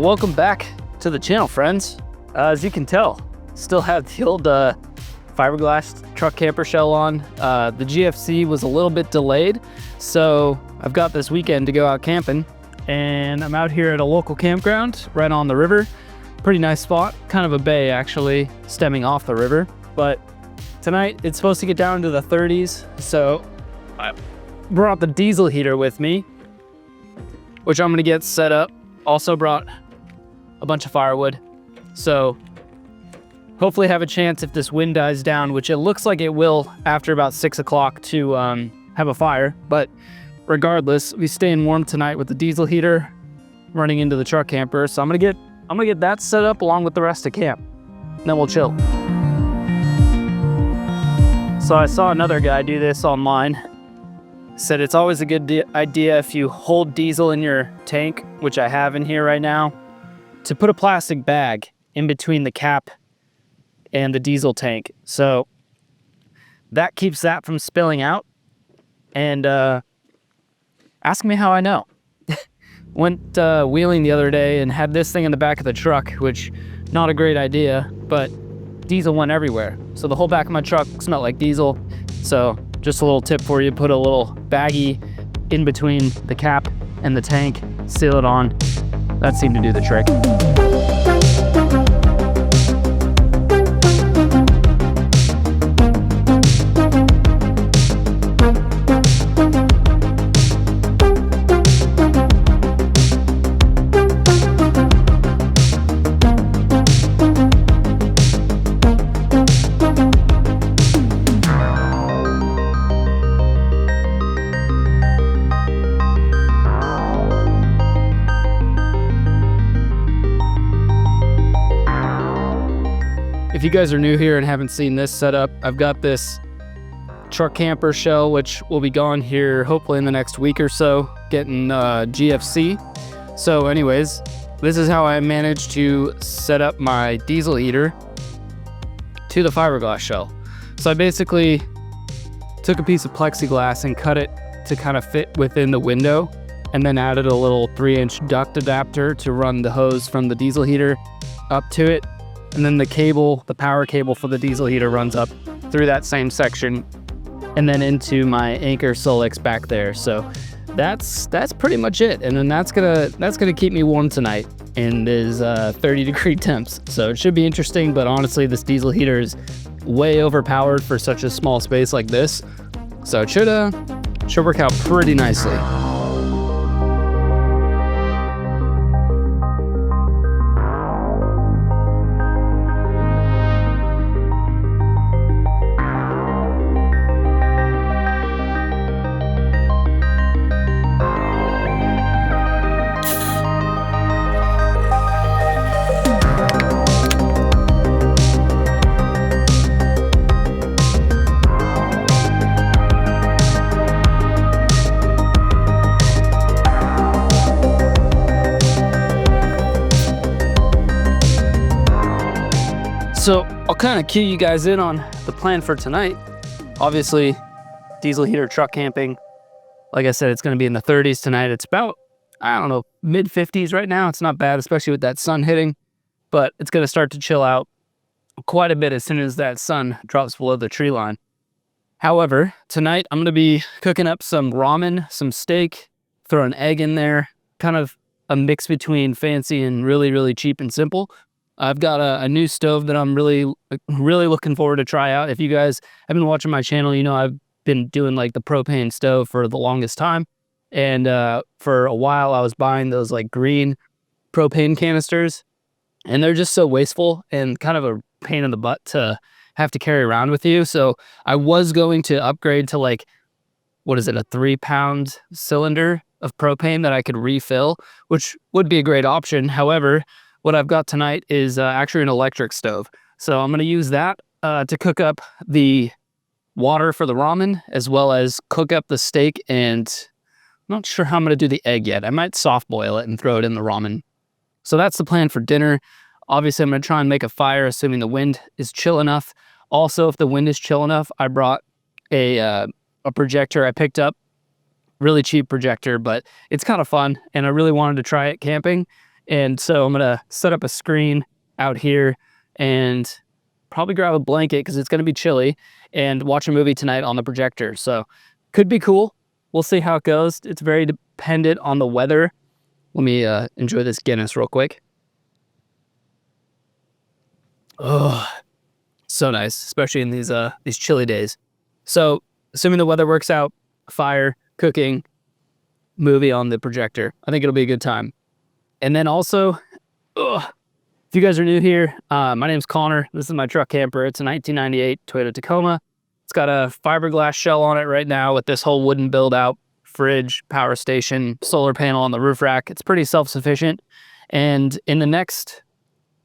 welcome back to the channel, friends. As you can tell, still have the old fiberglass truck camper shell on. The GFC was a little bit delayed, so I've got this weekend to go out camping, and I'm out here at a local campground right on the river. Pretty nice spot, kind of a bay actually, stemming off the river. But tonight it's supposed to get down to the 30s, so I brought the diesel heater with me, which I'm gonna get set up. Also brought a bunch of firewood, so hopefully have a chance if this wind dies down, which it looks like it will after about 6 o'clock, to have a fire. But regardless, we staying warm tonight with the diesel heater running into the truck camper. So I'm gonna get that set up along with the rest of camp, and then we'll chill. So I saw another guy do this online. Said it's always a good idea if you hold diesel in your tank, which I have in here right now, to put a plastic bag in between the cap and the diesel tank. So that keeps that from spilling out. And ask me how I know. Went wheeling the other day and had this thing in the back of the truck, which not a great idea, but diesel went everywhere. So the whole back of my truck smelled like diesel. So just a little tip for you, put a little baggie in between the cap and the tank, seal it on. That seemed to do the trick. If you guys are new here and haven't seen this setup, I've got this truck camper shell, which will be gone here hopefully in the next week or so, getting GFC. So anyways, this is how I managed to set up my diesel heater to the fiberglass shell. So I basically took a piece of plexiglass and cut it to kind of fit within the window, and then added a little 3-inch duct adapter to run the hose from the diesel heater up to it. And then the cable, the power cable for the diesel heater, runs up through that same section and then into my Anchor Solix back there. So that's pretty much it. And then that's gonna keep me warm tonight in these 30-degree temps. So it should be interesting, but honestly, this diesel heater is way overpowered for such a small space like this. So it should work out pretty nicely. So I'll kind of cue you guys in on the plan for tonight. Obviously, diesel heater truck camping. Like I said, it's going to be in the 30s tonight. It's about, I don't know, mid 50s right now. It's not bad, especially with that sun hitting, but it's going to start to chill out quite a bit as soon as that sun drops below the tree line. However, tonight I'm going to be cooking up some ramen, some steak, throw an egg in there, kind of a mix between fancy and really, really cheap and simple. I've got a new stove that I'm really looking forward to try out. If you guys have been watching my channel, you know I've been doing like the propane stove for the longest time. And for a while I was buying those like green propane canisters, and they're just so wasteful and kind of a pain in the butt to have to carry around with you. So I was going to upgrade to like, what is it, a 3-pound cylinder of propane that I could refill, which would be a great option. However, what I've got tonight is actually an electric stove. So I'm going to use that to cook up the water for the ramen, as well as cook up the steak, and I'm not sure how I'm going to do the egg yet. I might soft boil it and throw it in the ramen. So that's the plan for dinner. Obviously, I'm going to try and make a fire, assuming the wind is chill enough. Also, if the wind is chill enough, I brought a projector I picked up. Really cheap projector, but it's kind of fun, and I really wanted to try it camping. And so I'm gonna set up a screen out here and probably grab a blanket because it's gonna be chilly and watch a movie tonight on the projector. So could be cool. We'll see how it goes. It's very dependent on the weather. Let me enjoy this Guinness real quick. Oh, so nice, especially in these chilly days. So assuming the weather works out, fire, cooking, movie on the projector. I think it'll be a good time. And then also, if you guys are new here, my name's Connor. This is my truck camper. It's a 1998 Toyota Tacoma. It's got a fiberglass shell on it right now with this whole wooden build out, fridge, power station, solar panel on the roof rack. It's pretty self-sufficient. And in the next,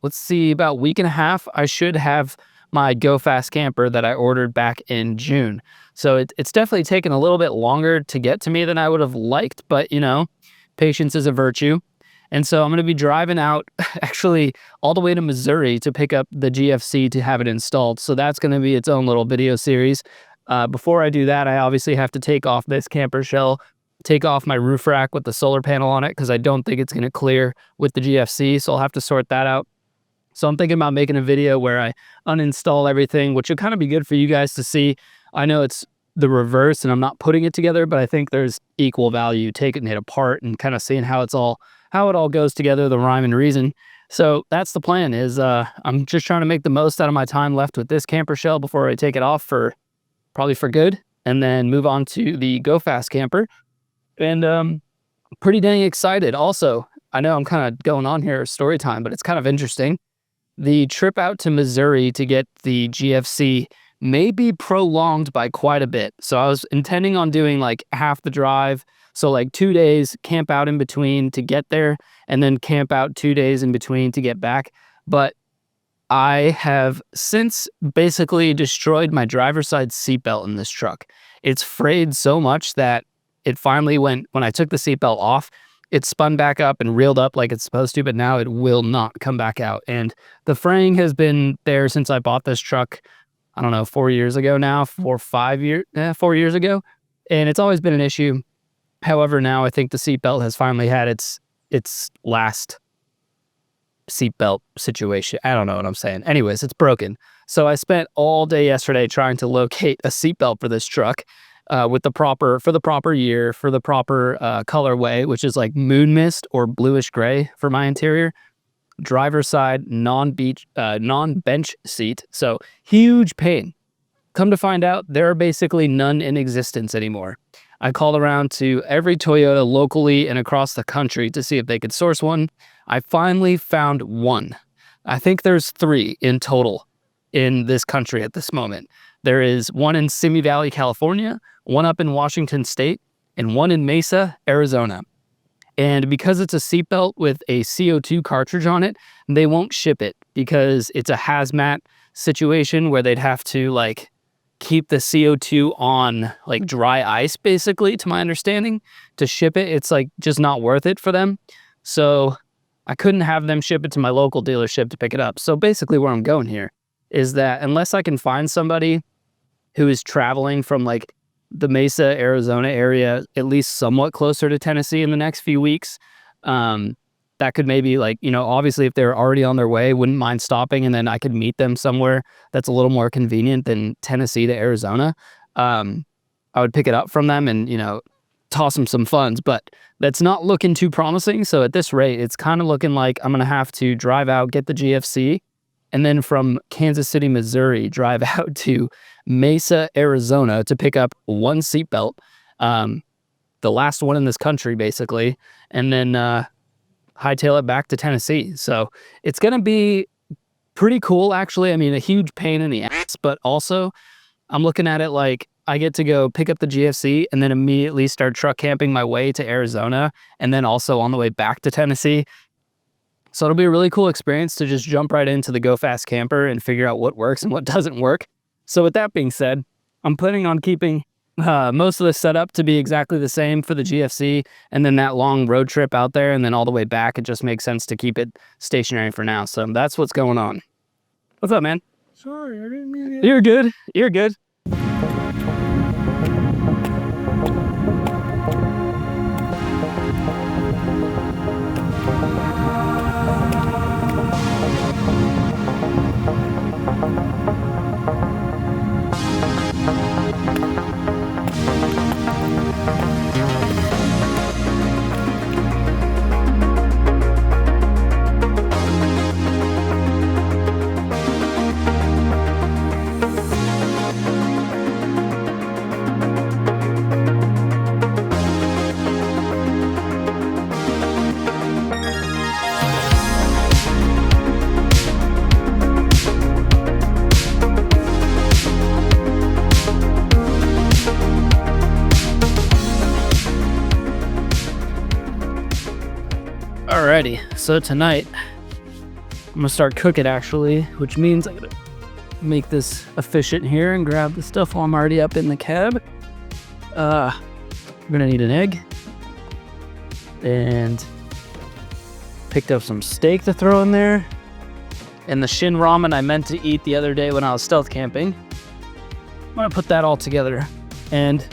let's see, about week and a half, I should have my Go Fast camper that I ordered back in June. So it's definitely taken a little bit longer to get to me than I would have liked, but you know, patience is a virtue. And so I'm going to be driving out actually all the way to Missouri to pick up the GFC to have it installed. So that's going to be its own little video series. Before I do that, I obviously have to take off this camper shell, take off my roof rack with the solar panel on it because I don't think it's going to clear with the GFC. So I'll have to sort that out. So I'm thinking about making a video where I uninstall everything, which would kind of be good for you guys to see. I know it's the reverse and I'm not putting it together, but I think there's equal value taking it apart and kind of seeing how it all goes together, the rhyme and reason. So that's the plan is I'm just trying to make the most out of my time left with this camper shell before I take it off probably for good, and then move on to the Go Fast camper. And pretty dang excited. Also, I know I'm kind of going on here story time, but it's kind of interesting. The trip out to Missouri to get the GFC may be prolonged by quite a bit. So I was intending on doing like half the drive. So like 2 days, camp out in between to get there, and then camp out 2 days in between to get back. But I have since basically destroyed my driver's side seatbelt in this truck. It's frayed so much that it finally when I took the seatbelt off, it spun back up and reeled up like it's supposed to, but now it will not come back out. And the fraying has been there since I bought this truck, I don't know, 4 years ago now, 4 years ago. And it's always been an issue. However, now I think the seatbelt has finally had its last seatbelt situation. I don't know what I'm saying. Anyways, it's broken. So I spent all day yesterday trying to locate a seatbelt for this truck. With the proper year, for the proper colorway, which is like moon mist or bluish gray for my interior. Driver's side, non-bench seat. So huge pain. Come to find out, there are basically none in existence anymore. I called around to every Toyota locally and across the country to see if they could source one. I finally found one. I think there's 3 in total in this country at this moment. There is one in Simi Valley, California, one up in Washington State, and one in Mesa, Arizona. And because it's a seatbelt with a CO2 cartridge on it, they won't ship it because it's a hazmat situation where they'd have to like keep the CO2 on like dry ice, basically, to my understanding. To ship it, it's like just not worth it for them. So I couldn't have them ship it to my local dealership to pick it up. So basically where I'm going here is that unless I can find somebody who is traveling from like the Mesa, Arizona area, at least somewhat closer to Tennessee in the next few weeks, that could maybe like, you know, obviously if they're already on their way, wouldn't mind stopping and then I could meet them somewhere that's a little more convenient than Tennessee to Arizona. I would pick it up from them and, you know, toss them some funds, but that's not looking too promising. So at this rate, it's kind of looking like I'm going to have to drive out, get the GFC, and then from Kansas City, Missouri, drive out to Mesa, Arizona to pick up one seatbelt, the last one in this country, basically, and then hightail it back to Tennessee. So it's going to be pretty cool, actually. I mean, a huge pain in the ass, but also I'm looking at it like I get to go pick up the GFC and then immediately start truck camping my way to Arizona and then also on the way back to Tennessee. So it'll be a really cool experience to just jump right into the Go Fast camper and figure out what works and what doesn't work. So with that being said, I'm planning on keeping most of the setup to be exactly the same for the GFC, and then that long road trip out there and then all the way back, it just makes sense to keep it stationary for now. So that's what's going on. What's up, man? Sorry, I didn't mean it. You're good. You're good. Alrighty, so tonight I'm gonna start cooking actually, which means I'm gonna make this efficient here and grab the stuff while I'm already up in the cab. We're gonna need an egg, and picked up some steak to throw in there, and the shin ramen I meant to eat the other day when I was stealth camping. I'm gonna put that all together, and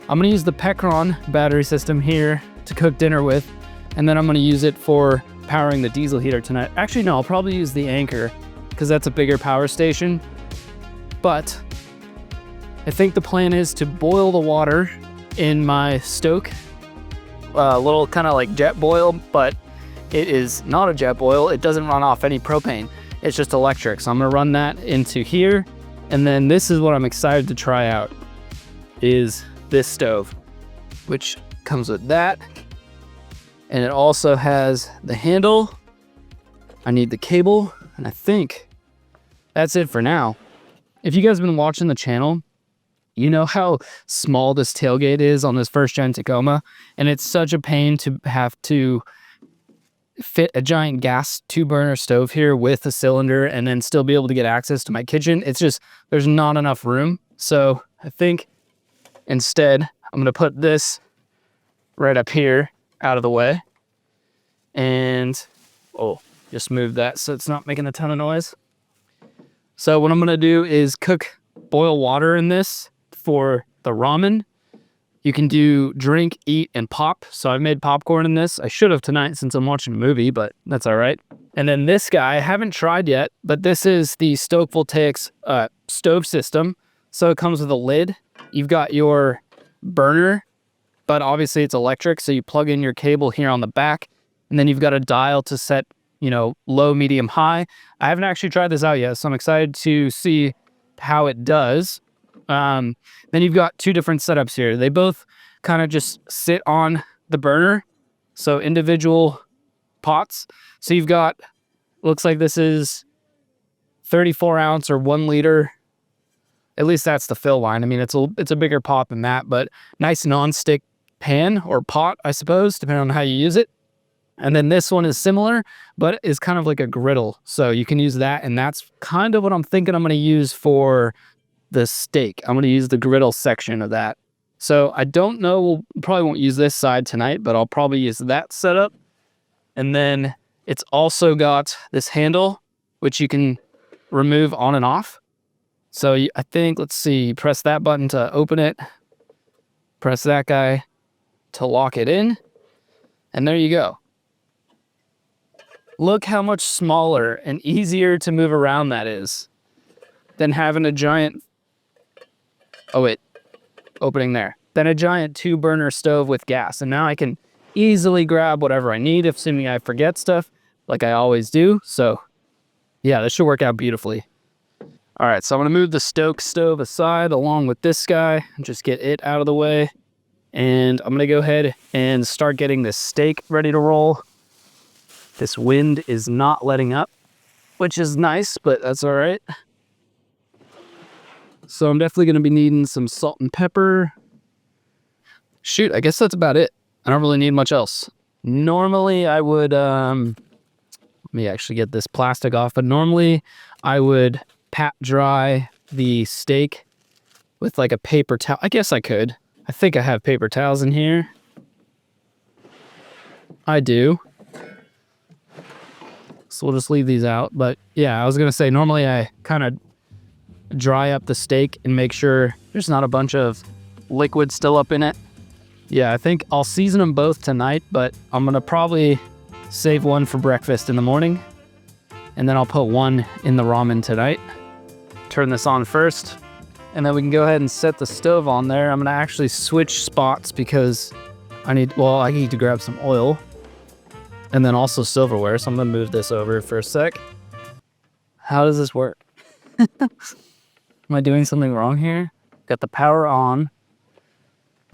I'm gonna use the Campground battery system here to cook dinner with, and then I'm gonna use it for powering the diesel heater tonight. Actually, no, I'll probably use the Anchor because that's a bigger power station. But I think the plan is to boil the water in my stoke, a little kind of like jet boil, but it is not a jet boil. It doesn't run off any propane. It's just electric. So I'm gonna run that into here. And then this is what I'm excited to try out, is this stove, which comes with that. And it also has the handle. I need the cable, and I think that's it for now. If you guys have been watching the channel, you know how small this tailgate is on this first gen Tacoma, and it's such a pain to have to fit a giant gas 2-burner stove here with a cylinder and then still be able to get access to my kitchen. It's just, there's not enough room. So I think instead I'm gonna put this right up here out of the way, and just move that so it's not making a ton of noise. So what I'm gonna do is boil water in this for the ramen. You can do drink, eat, and pop. So I've made popcorn in this. I should have tonight since I'm watching a movie, but that's all right. And then this guy, I haven't tried yet, but this is the Stoke Voltaics stove system. So it comes with a lid. You've got your burner, but obviously it's electric. So you plug in your cable here on the back, and then you've got a dial to set, low, medium, high. I haven't actually tried this out yet, so I'm excited to see how it does. Then you've got 2 different setups here. They both kind of just sit on the burner, so individual pots. So you've got, looks like this is 34 ounce or 1 liter. At least that's the fill line. I mean, it's a bigger pot than that, but nice non-stick pan or pot, I suppose, depending on how you use it. And then this one is similar, but is kind of like a griddle. So you can use that, and that's kind of what I'm thinking I'm going to use for the steak. I'm going to use the griddle section of that. So I don't know, we'll probably won't use this side tonight, but I'll probably use that setup. And then it's also got this handle, which you can remove on and off. So I think, let's see, press that button to open it, press that guy to lock it in, and there you go. Look how much smaller and easier to move around that is than having a giant, opening there, than a giant 2-burner stove with gas. And now I can easily grab whatever I need, assuming I forget stuff, like I always do. So yeah, this should work out beautifully. All right, so I'm gonna move the Stoke stove aside along with this guy and just get it out of the way. And I'm gonna go ahead and start getting this steak ready to roll. This wind is not letting up, which is nice, but that's all right. So I'm definitely gonna be needing some salt and pepper. Shoot, I guess that's about it. I don't really need much else. Normally I would, let me actually get this plastic off, but normally I would pat dry the steak with like a paper towel. I guess I could. I think I have paper towels in here. I do. So we'll just leave these out. But yeah, I was gonna say, normally I kind of dry up the steak and make sure there's not a bunch of liquid still up in it. Yeah, I think I'll season them both tonight, but I'm gonna probably save one for breakfast in the morning, and then I'll put one in the ramen tonight. Turn this on first, and then we can go ahead and set the stove on there. I'm gonna actually switch spots because I need to grab some oil and then also silverware. So I'm gonna move this over for a sec. How does this work? Am I doing something wrong here? Got the power on.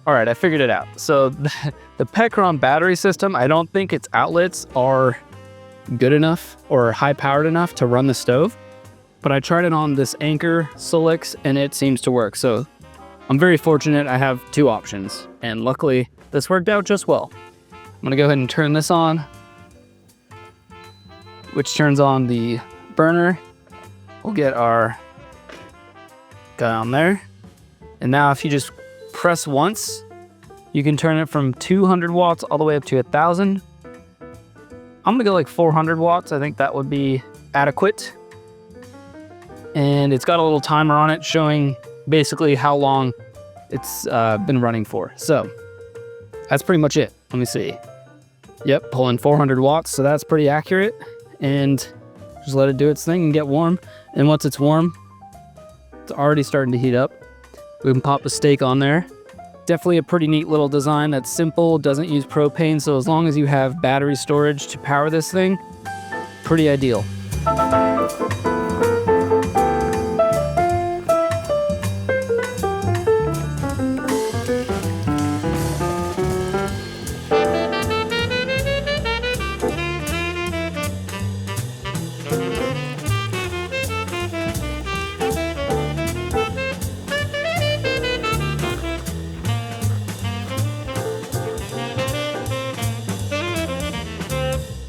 All right, I figured it out. So the Campground battery system, I don't think its outlets are good enough or high powered enough to run the stove, but I tried it on this Anchor Solix and it seems to work. So I'm very fortunate I have 2 options, and luckily this worked out just well. I'm gonna go ahead and turn this on, which turns on the burner. We'll get our guy on there. And now if you just press once, you can turn it from 200 watts all the way up to 1,000. I'm gonna go like 400 watts. I think that would be adequate. And it's got a little timer on it showing basically how long it's been running for. So that's pretty much it. Let me see. Yep, pulling 400 watts, so that's pretty accurate. And just let it do its thing and get warm. And once it's warm, it's already starting to heat up. We can pop a steak on there. Definitely a pretty neat little design that's simple, doesn't use propane, so as long as you have battery storage to power this thing, pretty ideal.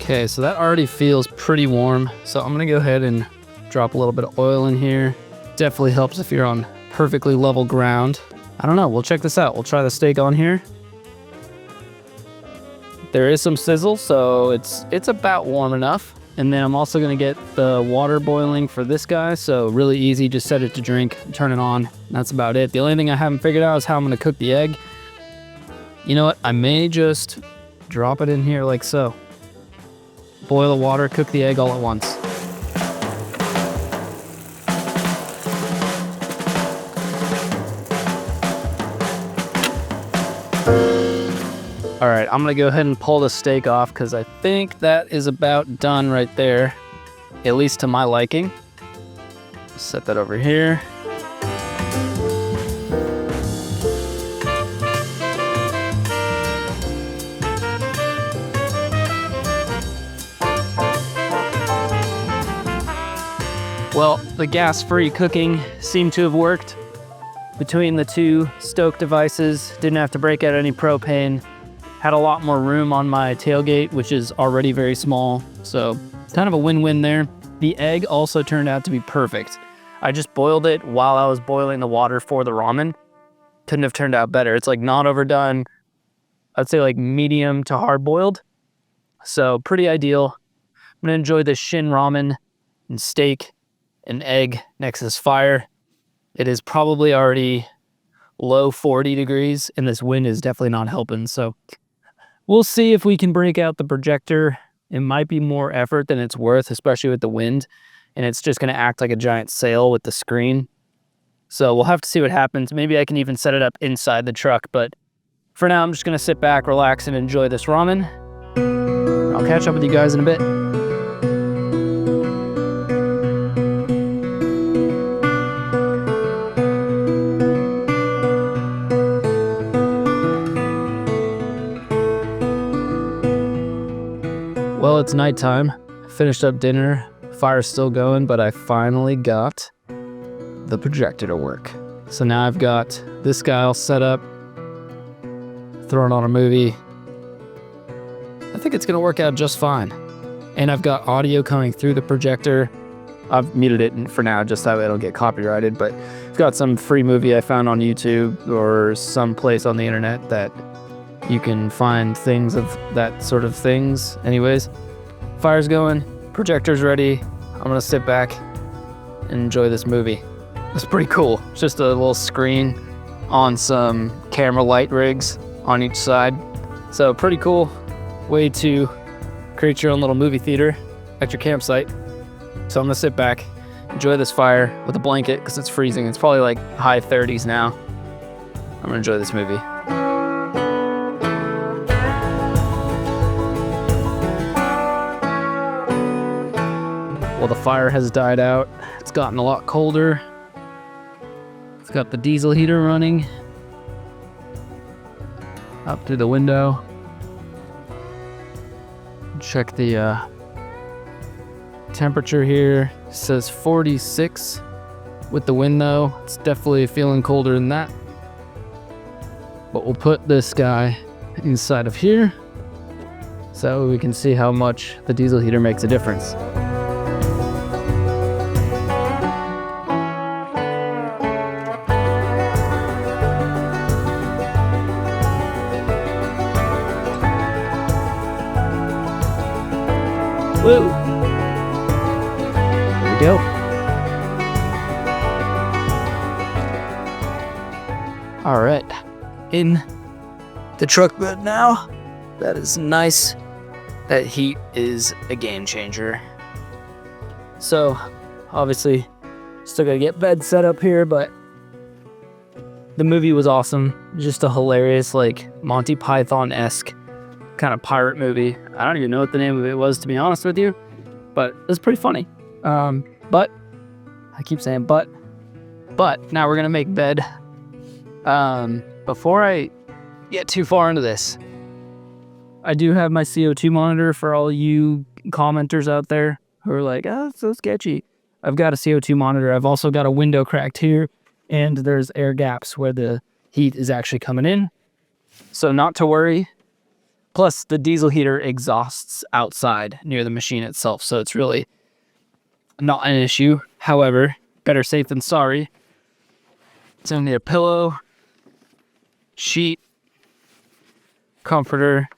Okay, so that already feels pretty warm. So I'm gonna go ahead and drop a little bit of oil in here. Definitely helps if you're on perfectly level ground. I don't know, we'll check this out. We'll try the steak on here. There is some sizzle, so it's about warm enough. And then I'm also gonna get the water boiling for this guy. So really easy, just set it to drink, turn it on. That's about it. The only thing I haven't figured out is how I'm gonna cook the egg. You know what, I may just drop it in here like so. Boil the water, cook the egg all at once. All right, I'm gonna go ahead and pull the steak off because I think that is about done right there, at least to my liking. Set that over here. Well, the gas-free cooking seemed to have worked. Between the two stoke devices, didn't have to break out any propane. Had a lot more room on my tailgate, which is already very small. So kind of a win-win there. The egg also turned out to be perfect. I just boiled it while I was boiling the water for the ramen. Couldn't have turned out better. It's like not overdone. I'd say like medium to hard boiled. So pretty ideal. I'm gonna enjoy this shin ramen and steak and egg next to this fire. It is probably already low 40 degrees and this wind is definitely not helping. So we'll see if we can break out the projector. It might be more effort than it's worth, especially with the wind. And it's just gonna act like a giant sail with the screen. So we'll have to see what happens. Maybe I can even set it up inside the truck, but for now, I'm just gonna sit back, relax, and enjoy this ramen. I'll catch up with you guys in a bit. Well, it's nighttime. Finished up dinner. Fire's still going, but I finally got the projector to work. So now I've got this guy all set up, throwing on a movie. I think it's gonna work out just fine. And I've got audio coming through the projector. I've muted it for now, just so it'll get copyrighted, but I've got some free movie I found on YouTube or some place on the internet that you can find things of that sort of things. Anyways, fire's going, projector's ready. I'm gonna sit back and enjoy this movie. It's pretty cool. It's just a little screen on some camera light rigs on each side. So pretty cool way to create your own little movie theater at your campsite. So I'm gonna sit back, enjoy this fire with a blanket because it's freezing. It's probably like high 30s now. I'm gonna enjoy this movie. Well, the fire has died out. It's gotten a lot colder. It's got the diesel heater running up through the window. Check the temperature here. It says 46 with the wind though. It's definitely feeling colder than that. But we'll put this guy inside of here. so we can see how much the diesel heater makes a difference. Woo! There we go. All right, in the truck bed now. That is nice. That heat is a game changer. So, obviously, still gotta get bed set up here, but the movie was awesome. Just a hilarious, like, Monty Python-esque kind of pirate movie. I don't even know what the name of it was, to be honest with you, but it was pretty funny. But I keep saying but now we're gonna make bed. Before I get too far into this, I do have my CO2 monitor for all you commenters out there who are like, oh, it's so sketchy. I've got a CO2 monitor. I've also got a window cracked here, and there's air gaps where the heat is actually coming in. So not to worry. Plus, the diesel heater exhausts outside near the machine itself, so it's really not an issue. However, better safe than sorry. So I need a pillow, sheet, comforter,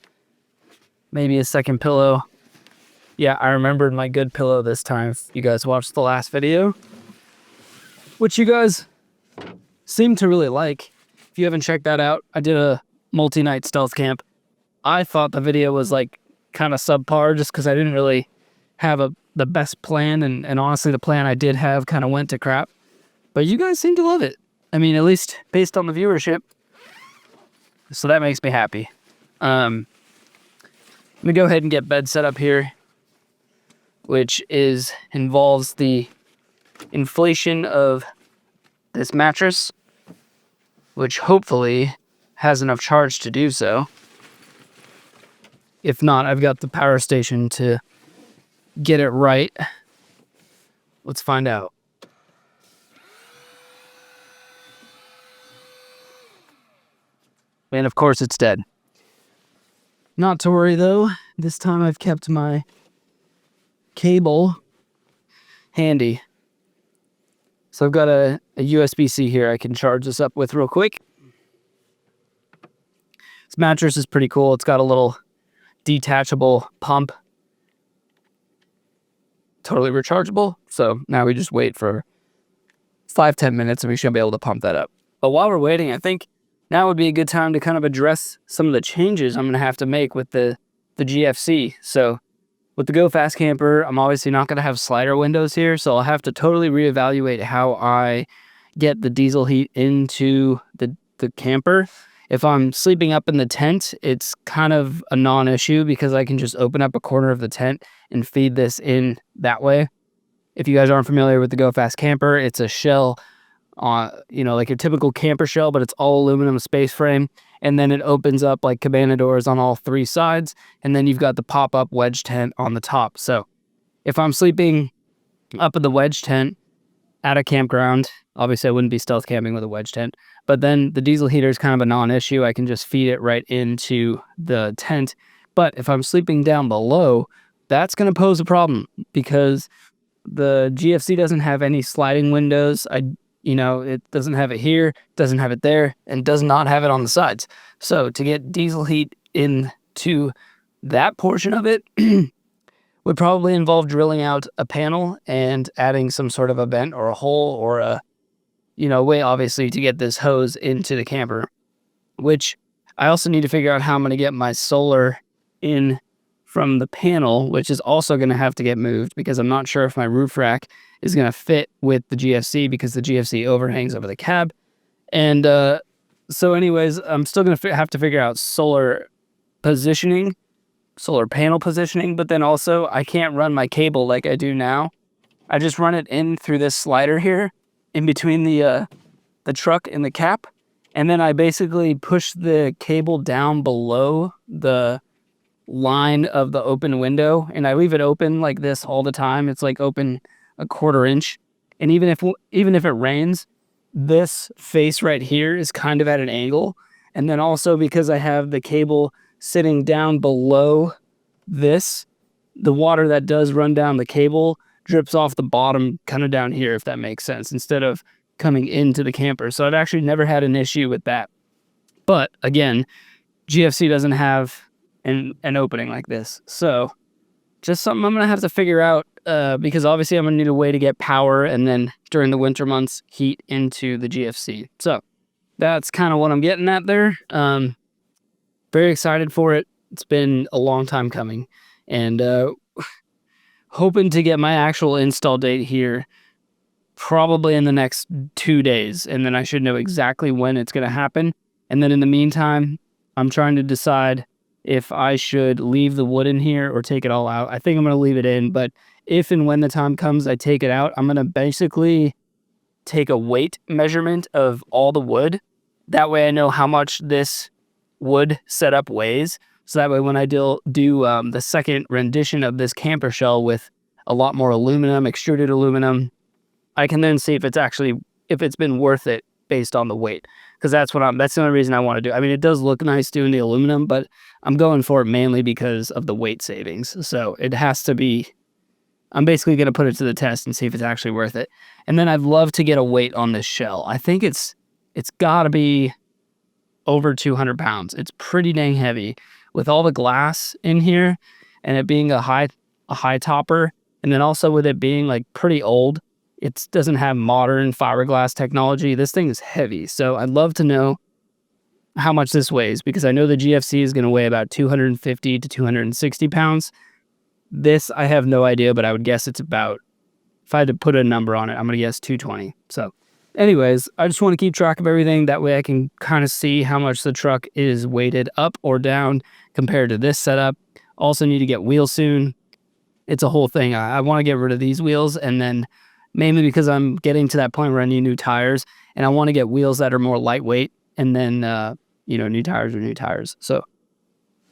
maybe a second pillow. Yeah, I remembered my good pillow this time. If you guys watched the last video, which you guys seem to really like. If you haven't checked that out, I did a multi-night stealth camp. I thought the video was like kind of subpar just because I didn't really have the best plan, and honestly the plan I did have kind of went to crap. But you guys seem to love it. I mean, at least based on the viewership. So that makes me happy. Let me go ahead and get bed set up here, which involves the inflation of this mattress, which hopefully has enough charge to do so. If not, I've got the power station to get it right. Let's find out. And of course it's dead. Not to worry though, this time I've kept my cable handy. So I've got a USB-C here I can charge this up with real quick. This mattress is pretty cool. It's got a little detachable pump. Totally rechargeable. So now we just wait for 5-10 minutes and we should be able to pump that up. But while we're waiting, I think now would be a good time to kind of address some of the changes I'm going to have to make with the GFC. So with the Go Fast Camper, I'm obviously not going to have slider windows here, so I'll have to totally reevaluate how I get the diesel heat into the camper. If I'm sleeping up in the tent, it's kind of a non-issue because I can just open up a corner of the tent and feed this in that way. If you guys aren't familiar with the Go Fast Camper, it's a shell, like your typical camper shell, but it's all aluminum space frame. And then it opens up like cabana doors on all three sides. And then you've got the pop-up wedge tent on the top. So if I'm sleeping up in the wedge tent at a campground, obviously I wouldn't be stealth camping with a wedge tent, but then the diesel heater is kind of a non-issue. I can just feed it right into the tent. But if I'm sleeping down below, that's going to pose a problem because the GFC doesn't have any sliding windows. It doesn't have it here, doesn't have it there, and does not have it on the sides. So to get diesel heat into that portion of it would probably involve drilling out a panel and adding some sort of a vent or a hole or a, way obviously to get this hose into the camper, which I also need to figure out how I'm going to get my solar in from the panel, which is also going to have to get moved because I'm not sure if my roof rack is going to fit with the GFC because the GFC overhangs over the cab. And so anyways, I'm still going to have to figure out solar panel positioning, but then also I can't run my cable like I do now. I just run it in through this slider here in between the truck and the cap. And then I basically push the cable down below the line of the open window, and I leave it open like this all the time. It's like open a 1/4 inch, and even if it rains, this face right here is kind of at an angle. And then also because I have the cable sitting down below the water that does run down the cable drips off the bottom kind of down here, if that makes sense, instead of coming into the camper. So I've actually never had an issue with that. But again, GFC doesn't have an opening like this. So just something I'm going to have to figure out because obviously I'm going to need a way to get power and then during the winter months, heat into the GFC. So that's kind of what I'm getting at there. Very excited for it. It's been a long time coming. And hoping to get my actual install date here probably in the next 2 days. And then I should know exactly when it's going to happen. And then in the meantime, I'm trying to decide if I should leave the wood in here or take it all out. I think I'm going to leave it in, but if and when the time comes I take it out, I'm going to basically take a weight measurement of all the wood. That way I know how much this wood setup weighs. So that way when I do the second rendition of this camper shell with a lot more aluminum, extruded aluminum, I can then see if it's been worth it based on the weight. Because that's the only reason I want to do. I mean, it does look nice doing the aluminum, but I'm going for it mainly because of the weight savings. So it has to be, I'm basically going to put it to the test and see if it's actually worth it. And then I'd love to get a weight on this shell. I think it's got to be over 200 pounds. It's pretty dang heavy with all the glass in here and it being a high topper. And then also with it being like pretty old, it doesn't have modern fiberglass technology. This thing is heavy. So I'd love to know how much this weighs because I know the GFC is going to weigh about 250 to 260 pounds. This, I have no idea, but I would guess it's about, if I had to put a number on it, I'm going to guess 220. So anyways, I just want to keep track of everything. That way I can kind of see how much the truck is weighted up or down compared to this setup. Also need to get wheels soon. It's a whole thing. I want to get rid of these wheels and then mainly because I'm getting to that point where I need new tires and I want to get wheels that are more lightweight and then, new tires are new tires. So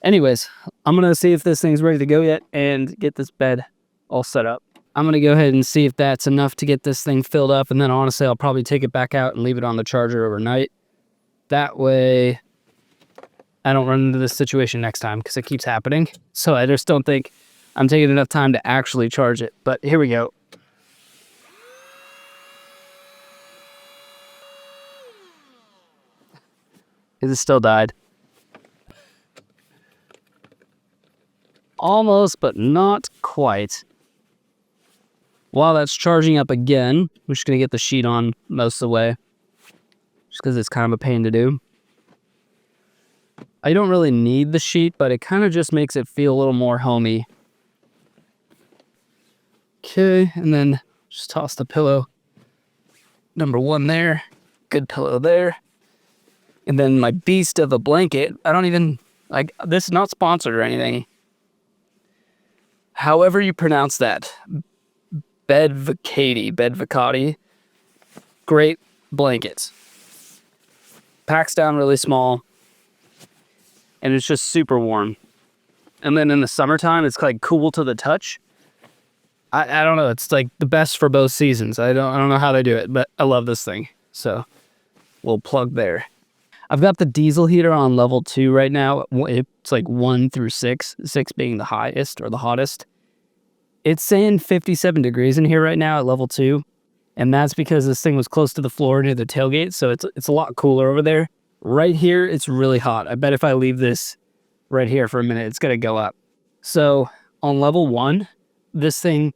anyways, I'm going to see if this thing's ready to go yet and get this bed all set up. I'm going to go ahead and see if that's enough to get this thing filled up. And then honestly, I'll probably take it back out and leave it on the charger overnight. That way I don't run into this situation next time because it keeps happening. So I just don't think I'm taking enough time to actually charge it. But here we go. It still died. Almost, but not quite. While that's charging up again, I'm just going to get the sheet on most of the way. Just because it's kind of a pain to do. I don't really need the sheet, but it kind of just makes it feel a little more homey. Okay, and then just toss the pillow. Number 1 there. Good pillow there. And then my beast of a blanket, this is not sponsored or anything. However you pronounce that. Bedvacati. Great blankets. Packs down really small. And it's just super warm. And then in the summertime, it's like cool to the touch. I don't know. It's like the best for both seasons. I don't know how they do it, but I love this thing. So we'll plug there. I've got the diesel heater on level 2 right now. It's like 1 through 6, 6 being the highest or the hottest. It's saying 57 degrees in here right now at level 2. And that's because this thing was close to the floor near the tailgate. So it's a lot cooler over there. Right here, it's really hot. I bet if I leave this right here for a minute, it's going to go up. So on level 1, this thing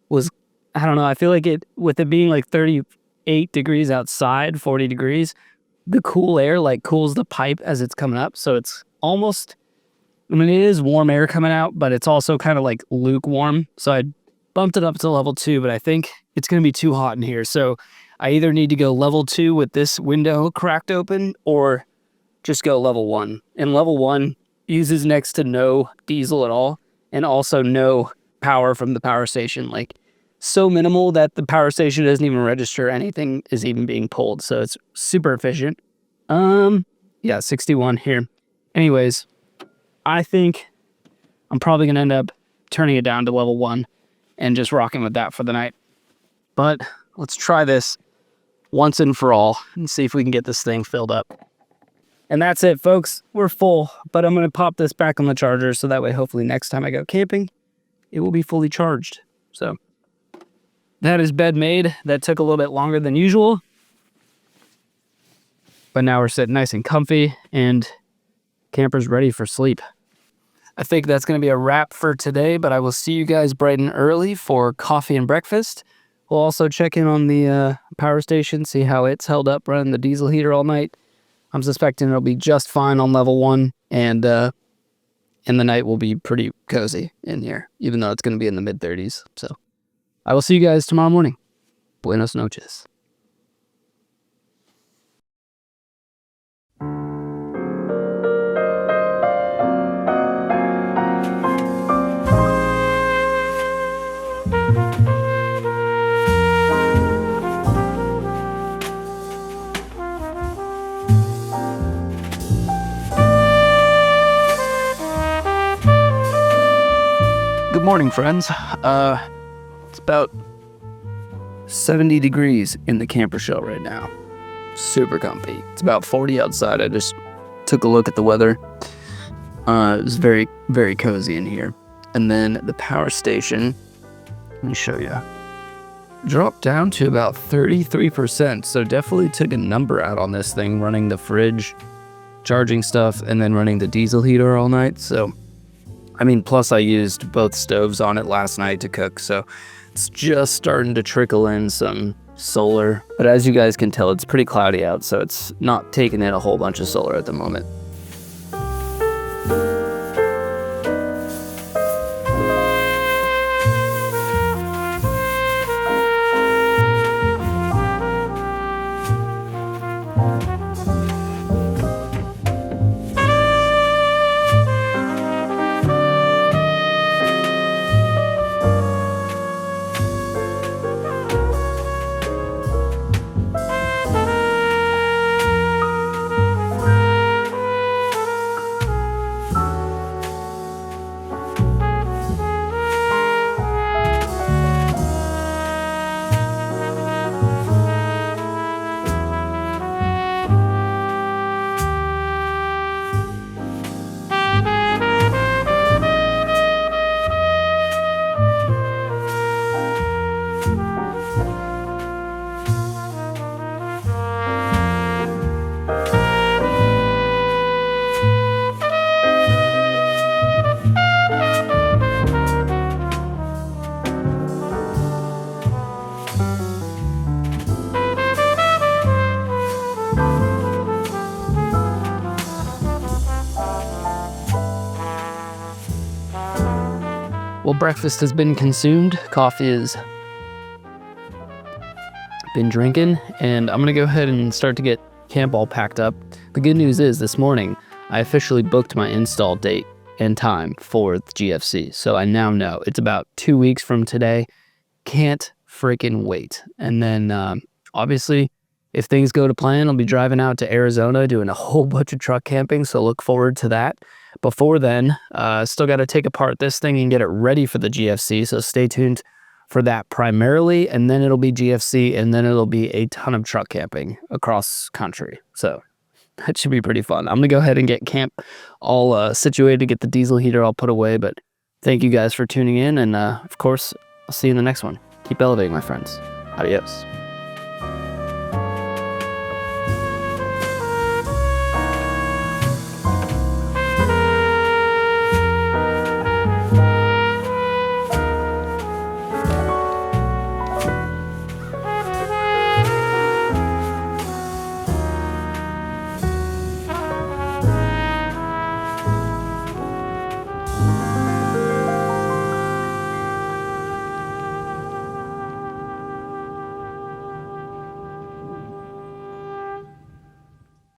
was, I don't know, I feel like with it being like 38 degrees outside, 40 degrees, the cool air like cools the pipe as it's coming up. So it's almost, it is warm air coming out, but it's also kind of like lukewarm. So I bumped it up to level 2, but I think it's going to be too hot in here. So I either need to go level 2 with this window cracked open or just go level 1. And level 1 uses next to no diesel at all and also no power from the power station. Like so minimal that the power station doesn't even register anything is even being pulled. So it's super efficient. Yeah, 61 here. Anyways, I think I'm probably going to end up turning it down to level 1 and just rocking with that for the night. But let's try this once and for all and see if we can get this thing filled up. And that's it, folks. We're full, but I'm going to pop this back on the charger so that way hopefully next time I go camping, it will be fully charged. So that is bed made. That took a little bit longer than usual. But now we're sitting nice and comfy and camper's ready for sleep. I think that's going to be a wrap for today, but I will see you guys bright and early for coffee and breakfast. We'll also check in on the power station, see how it's held up running the diesel heater all night. I'm suspecting it'll be just fine on level 1, and the night will be pretty cozy in here, even though it's going to be in the mid-30s. So I will see you guys tomorrow morning. Buenos noches. Good morning, friends. It's about 70 degrees in the camper shell right now. Super comfy. It's about 40 outside. I just took a look at the weather. It was very, very cozy in here. And then the power station, let me show you, dropped down to about 33%. So definitely took a number out on this thing, running the fridge, charging stuff, and then running the diesel heater all night. So I mean, plus I used both stoves on it last night to cook, so it's just starting to trickle in some solar. But as you guys can tell, it's pretty cloudy out, so it's not taking in a whole bunch of solar at the moment. Well, breakfast has been consumed. Coffee has been drinking, and I'm gonna go ahead and start to get camp all packed up. The good news is this morning, I officially booked my install date and time for the GFC. So I now know it's about 2 weeks from today. Can't freaking wait. And then obviously, if things go to plan, I'll be driving out to Arizona doing a whole bunch of truck camping. So look forward to that. Before then, still got to take apart this thing and get it ready for the GFC. So stay tuned for that primarily. And then it'll be GFC, and then it'll be a ton of truck camping across country. So that should be pretty fun. I'm going to go ahead and get camp all situated, get the diesel heater all put away. But thank you guys for tuning in. And of course, I'll see you in the next one. Keep elevating, my friends. Adios.